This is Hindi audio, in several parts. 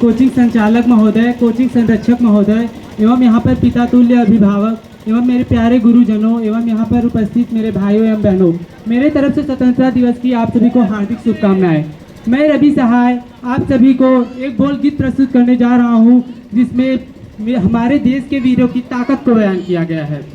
कोचिंग संचालक महोदय, कोचिंग संरक्षक महोदय एवं यहाँ पर पिता तुल्य अभिभावक एवं मेरे प्यारे गुरुजनों एवं यहाँ पर उपस्थित मेरे भाइयों एवं बहनों, मेरे तरफ से स्वतंत्रता दिवस की आप सभी को हार्दिक शुभकामनाएं। मैं रवि सहाय आप सभी को एक बोल गीत प्रस्तुत करने जा रहा हूँ, जिसमें हमारे देश के वीरों की ताकत को बयान किया गया है।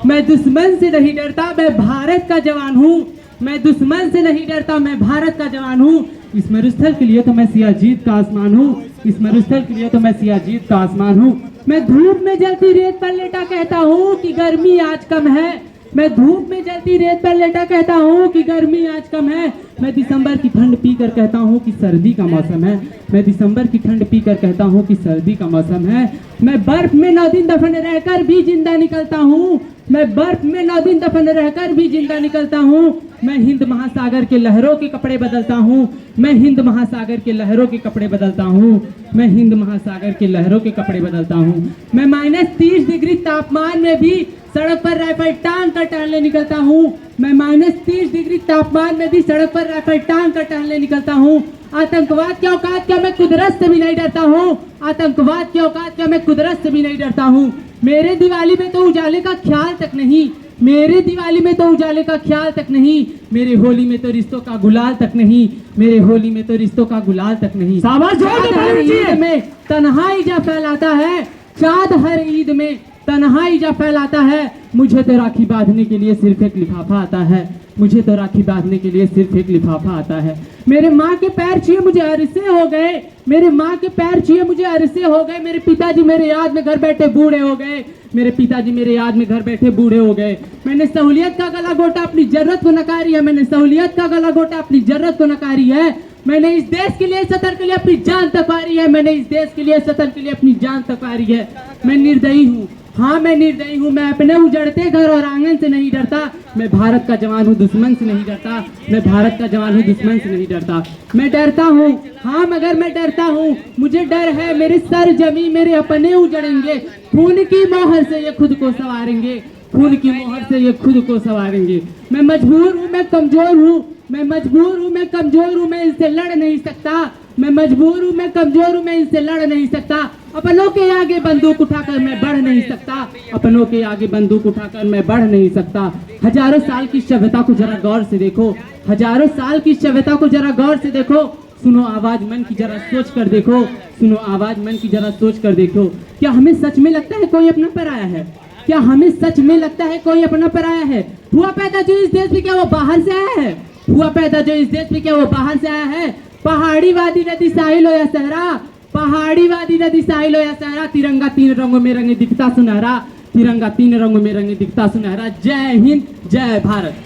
मैं दुश्मन से नहीं डरता, मैं भारत का जवान हूँ। मैं दुश्मन से नहीं डरता, मैं भारत का जवान हूँ। इस मरुस्थल के लिए तो मैं सियाजीत का आसमान हूँ। इस मरुस्थल के लिए तो मैं सियाजीत का आसमान हूँ। मैं धूप में जलती रेत पर लेटा कहता हूँ कि गर्मी आज कम है। मैं धूप में जलती रेत पर लेटा कहता हूँ कि गर्मी आज कम है। मैं दिसंबर की ठंड पीकर कहता हूँ कि सर्दी का मौसम है। मैं दिसंबर की ठंड पीकर कहता हूँ कि सर्दी का मौसम है। मैं बर्फ में 9 दिन दफन रहकर भी जिंदा निकलता हूँ। मैं बर्फ में 9 दिन दफन रहकर भी जिंदा निकलता हूँ। मैं हिंद महासागर के लहरों के कपड़े बदलता हूँ। मैं हिंद महासागर के लहरों के कपड़े बदलता हूँ। मैं हिंद महासागर के लहरों के कपड़े बदलता हूँ। मैं -30 डिग्री तापमान में भी सड़क पर राइफल टांग कर टहलने निकलता हूँ। मैं -30 डिग्री तापमान में भी सड़क पर राइफल टांग कर टहलने निकलता हूँ। आतंकवाद की औकात क्या, मैं कुदरत से भी नहीं डरता हूँ। आतंकवाद की औकात क्या, मैं कुदरत से भी नहीं डरता हूँ। मेरे दिवाली में तो उजाले का ख्याल तक नहीं। मेरे दिवाली में तो उजाले का ख्याल तक नहीं। मेरे होली में तो रिश्तों का गुलाल तक नहीं। मेरे होली में तो रिश्तों का गुलाल तक नहीं। हर ईद में तन्हाई जा फैलाता है। चाँद हर ईद में तन्हाई जा फैलाता है। मुझे तो राखी बांधने के लिए सिर्फ एक लिफाफा आता है। मुझे तो राखी बांधने के लिए सिर्फ एक लिफाफा आता है। मेरे माँ के पैर छुए मुझे अरसे हो गए। मेरे माँ के पैर छुए मुझे अरसे हो गए। मेरे पिताजी मेरे याद में घर बैठे बूढ़े हो गए। मेरे पिताजी मेरे याद में घर बैठे बूढ़े हो गए। मैंने सहूलियत का गला घोटा, अपनी जरूरत को नकारी है। मैंने सहूलियत का गला घोटा, अपनी जरूरत को नकारी है। मैंने इस देश के लिए सतर के लिए अपनी जान तक वारी है। मैंने इस देश के लिए सतर के लिए अपनी जान तक वारी है। मैं निर्दयी हूँ, हाँ मैं निर्दयी हूँ। मैं अपने उजड़ते घर और आंगन से नहीं डरता। मैं भारत का जवान हूँ, दुश्मन से नहीं डरता। मैं भारत का जवान हूँ, दुश्मन से नहीं डरता। मैं डरता हूँ, हाँ मगर मैं डरता हूँ। मुझे डर है मेरे सर जमी मेरे अपने उजड़ेंगे। खून की मोहर से ये खुद को संवारेंगे। खून की मोहर से ये खुद को संवारेंगे। मैं मजबूर हूँ, मैं कमजोर हूँ। मैं मजबूर हूँ, मैं कमजोर हूँ। मैं इससे लड़ नहीं सकता। मैं मजबूर हूँ, मैं कमजोर हूँ। मैं इससे लड़ नहीं सकता। अपनों के आगे बंदूक उठाकर मैं बढ़ नहीं सकता। अपनों के आगे बंदूक उठाकर मैं बढ़ नहीं सकता। हजारों साल की सभ्यता को जरा गौर से देखो। हजारों साल की सभ्यता को जरा गौर से देखो। सुनो आवाज मन की जरा सोच कर देखो। सुनो आवाज मन की जरा सोच कर देखो। क्या हमें सच में लगता है कोई अपना पर आया है? क्या हमें सच में लगता है कोई अपना पर आया है? हुआ पैदा जो इस देश में, क्या वो बाहर से आया है? हुआ पैदा जो इस देश में, क्या वो बाहर से आया है? पहाड़ी वादी नदी साहिल हो या सहरा, पहाड़ी वादी नदी साहिल हो या सहरा, तिरंगा 3 रंगों में रंगे दिखता सुनहरा। तिरंगा 3 रंगों में रंगे दिखता सुनहरा। जय हिंद, जय भारत।